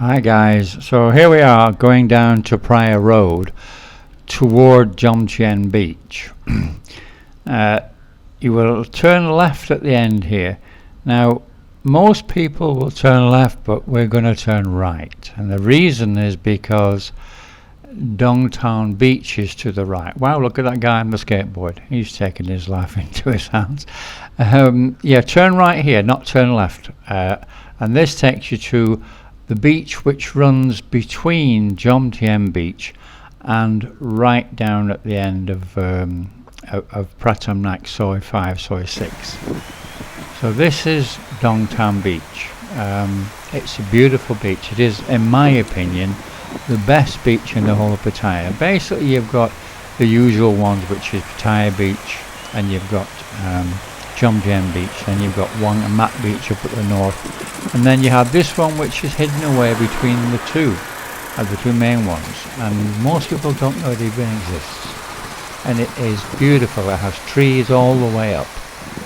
Hi guys, so here we are going down to Pattaya Road toward Jomtien Beach. You will turn left at the end here. Now most people will turn left, but we're going to turn right, and the reason is because Dongtown Beach is to the right. Wow, look at that guy on the skateboard, he's taking his life into his hands. Yeah, turn right here, not turn left, and this takes you to the beach which runs between Jomtien Beach and right down at the end of Pratam Soy 5, Soy 6. So this is Dongtown Beach. It's a beautiful beach. It is, in my opinion, the best beach in the whole of Pattaya. Basically you've got the usual ones, which is Pattaya Beach, and you've got Jomtien Beach, and you've got Mat Beach up at the north, and then you have this one which is hidden away between the two main ones, and most people don't know it even exists. And it is beautiful. It has trees all the way up.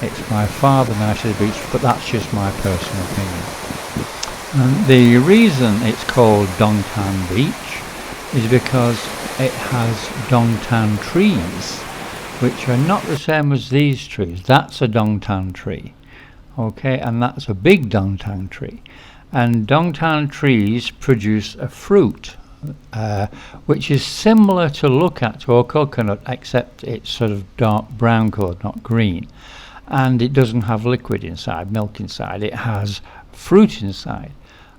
It's by far the nicest beach, but that's just my personal opinion. And the reason it's called Dongtan Beach is because it has Dongtan trees, which are not the same as these trees. That's a Dongtan tree, okay, and that's a big Dongtan tree. And Dongtan trees produce a fruit which is similar to look at to a coconut, except it's sort of dark brown coloured, not green, and it doesn't have liquid inside, milk inside. It has fruit inside.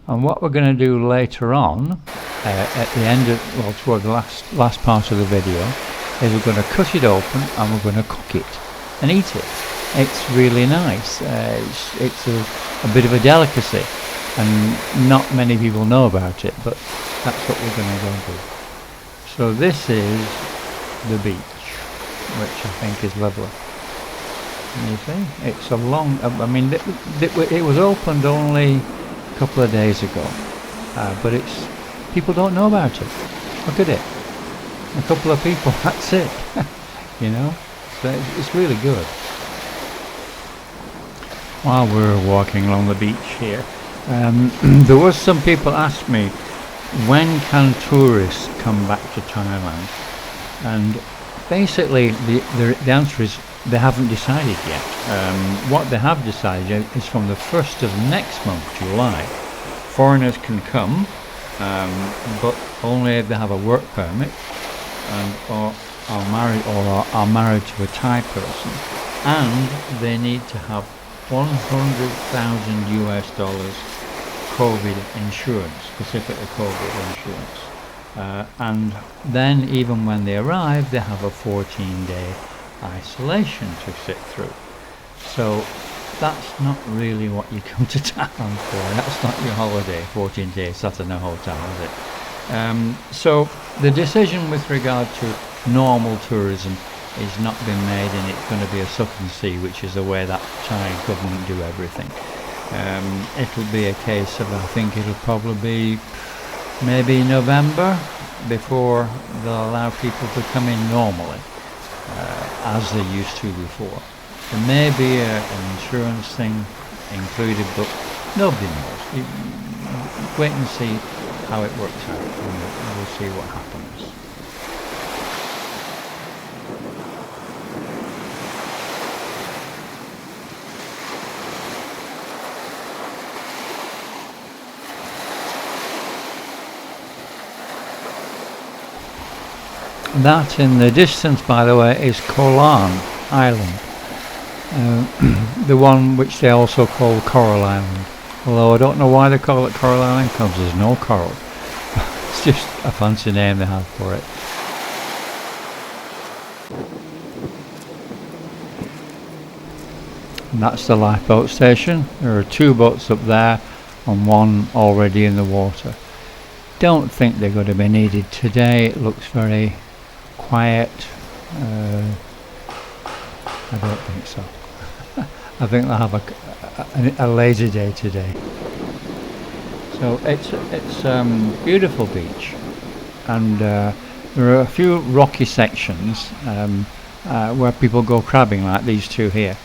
And what we're going to do later on, at the end of, well, toward the last part of the video, is we're going to cut it open and we're going to cook it and eat it. It's really nice. It's a bit of a delicacy, and not many people know about it, but that's what we're going to go and do. So this is the beach, which I think is lovely. And you see, it's a long, I mean, it was opened only a couple of days ago, but people don't know about it. Look at it. A couple of people, that's it. You know, so it's really good. While we're walking along the beach here, there was some people asked me, when can tourists come back to Thailand? And basically the answer is they haven't decided yet. What they have decided is from the 1st of next month, July, foreigners can come, but only if they have a work permit or are married to a Thai person, and they need to have $100,000 US COVID insurance, specifically COVID insurance. And then even when they arrive, they have a 14-day isolation to sit through. So that's not really what you come to Thailand for. That's not your holiday, 14 days sat in a hotel, is it? So the decision with regard to normal tourism is not been made, and it's going to be a suck and see, which is the way that Thai government do everything. It'll be a case of, I think it'll probably be maybe November before they'll allow people to come in normally, as they used to before. There may be an insurance thing included, but nobody knows. Wait and see how it works out, and we'll see what happens. That in the distance, by the way, is Kolan Island, the one which they also call Coral Island. Although I don't know why they call it Coral Island, because there's no coral. It's just a fancy name they have for it. And that's the lifeboat station. There are 2 boats up there and 1 already in the water. Don't think they're going to be needed today. It looks very quiet. I don't think so. I think they'll have a lazy day today. So it's beautiful beach, and there are a few rocky sections where people go crabbing, like these 2 here.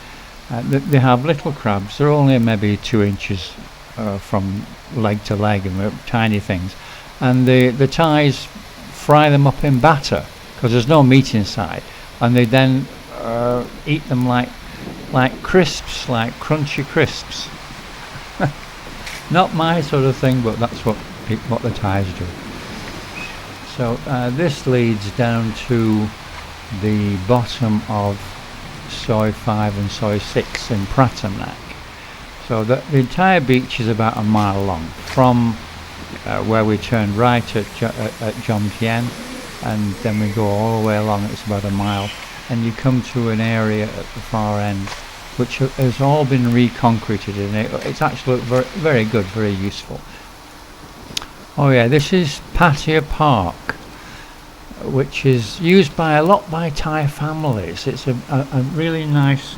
They have little crabs. They're only maybe 2 inches from leg to leg, and they're tiny things. And the Thais fry them up in batter because there's no meat inside, and they then eat them like crisps, like crunchy crisps. Not my sort of thing, but that's what the Thais do. So this leads down to the bottom of Soi 5 and Soi 6 in Pratamnak. So the entire beach is about a mile long from where we turned right at Jomtien, and then we go all the way along. It's about a mile, and you come to an area at the far end which has all been reconcreted, and it's actually very, very good, very useful. Oh yeah, this is Pattaya Park, which is used by a lot by Thai families. It's a really nice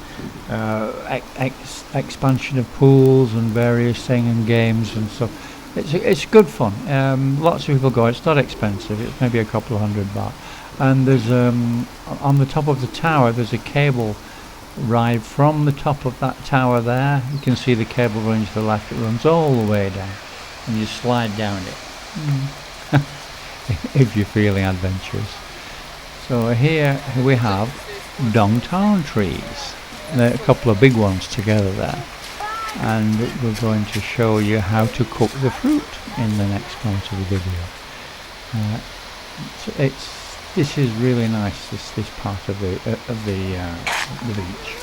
expansion of pools and various things and games and stuff. It's good fun. Lots of people go. It's not expensive. It's maybe a couple of $100. And there's on the top of the tower there's a cable ride from the top of that tower there. You can see the cable running to the left. It runs all the way down, and you slide down it. If you're feeling adventurous. So here we have dongtang trees. There are a couple of big ones together there, and we're going to show you how to cook the fruit in the next part of the video. This is really nice. This part of the beach.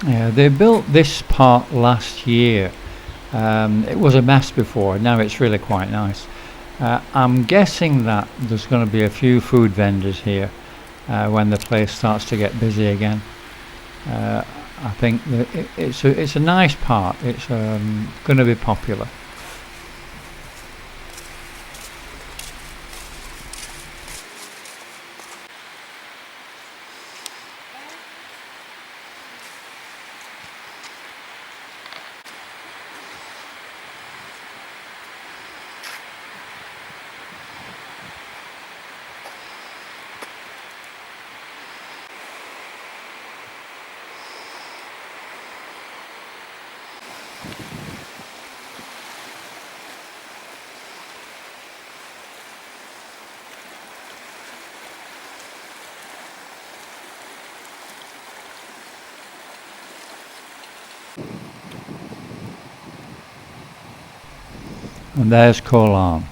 Yeah, they built this part last year. It was a mess before. Now it's really quite nice. I'm guessing that there's going to be a few food vendors here when the place starts to get busy again. I think that it's a nice part. It's going to be popular. And there's Koh Larn.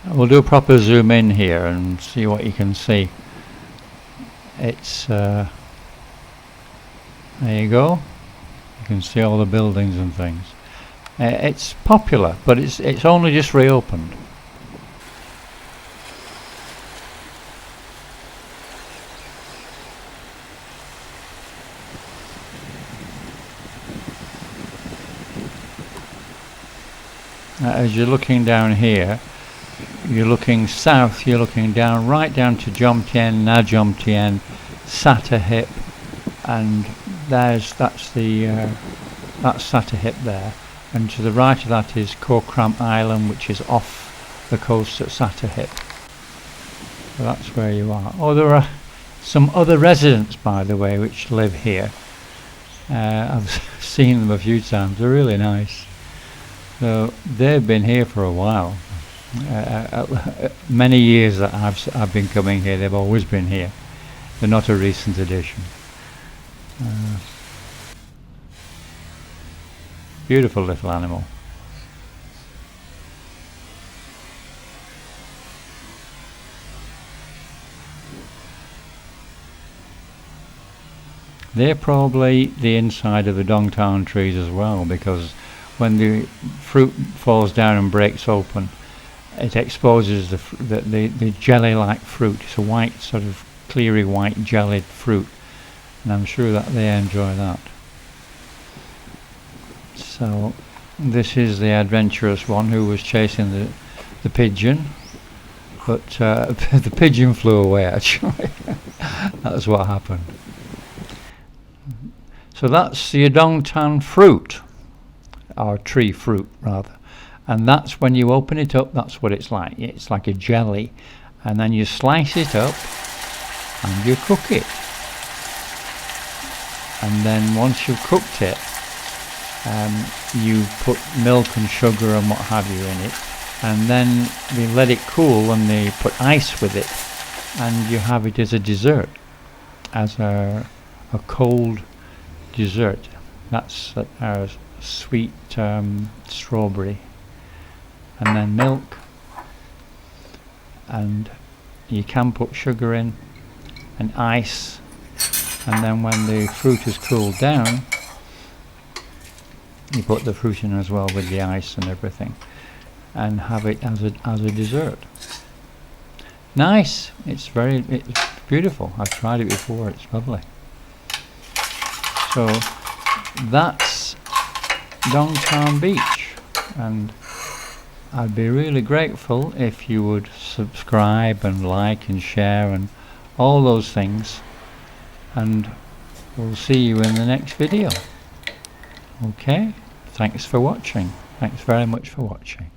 We'll do a proper zoom in here and see what you can see. It's there you go. You can see all the buildings and things. It's popular, but it's only just reopened. As you're looking down here, you're looking south, you're looking down, right down to Jomtien, Na Jomtien, Satahip, and that's Satahip there, and to the right of that is Koh Kram Island, which is off the coast at Satahip. So that's where you are. Oh, there are some other residents, by the way, which live here. I've seen them a few times. They're really nice. So they've been here for a while. Many years that I've been coming here, they've always been here. They're not a recent addition. Beautiful little animal. They're probably the inside of the dongtang trees as well, because when the fruit falls down and breaks open, it exposes the jelly-like fruit. It's a white, sort of cleary white jellied fruit, and I'm sure that they enjoy that. So this is the adventurous one who was chasing the pigeon, but the pigeon flew away actually. That's what happened. So that's your Dongtan fruit, or tree fruit rather, and that's when you open it up, that's what it's like. It's like a jelly, and then you slice it up and you cook it, and then once you've cooked it, you put milk and sugar and what have you in it, and then they let it cool and they put ice with it, and you have it as a dessert, as a cold dessert. That's a sweet strawberry, and then milk, and you can put sugar in and ice, and then when the fruit has cooled down, you put the fruit in as well with the ice and everything, and have it as a dessert. Nice. It's beautiful. I've tried it before. It's lovely. So that's Dongtan Beach, and I'd be really grateful if you would subscribe and like and share and all those things, and we'll see you in the next video. Okay, thanks for watching. Thanks very much for watching.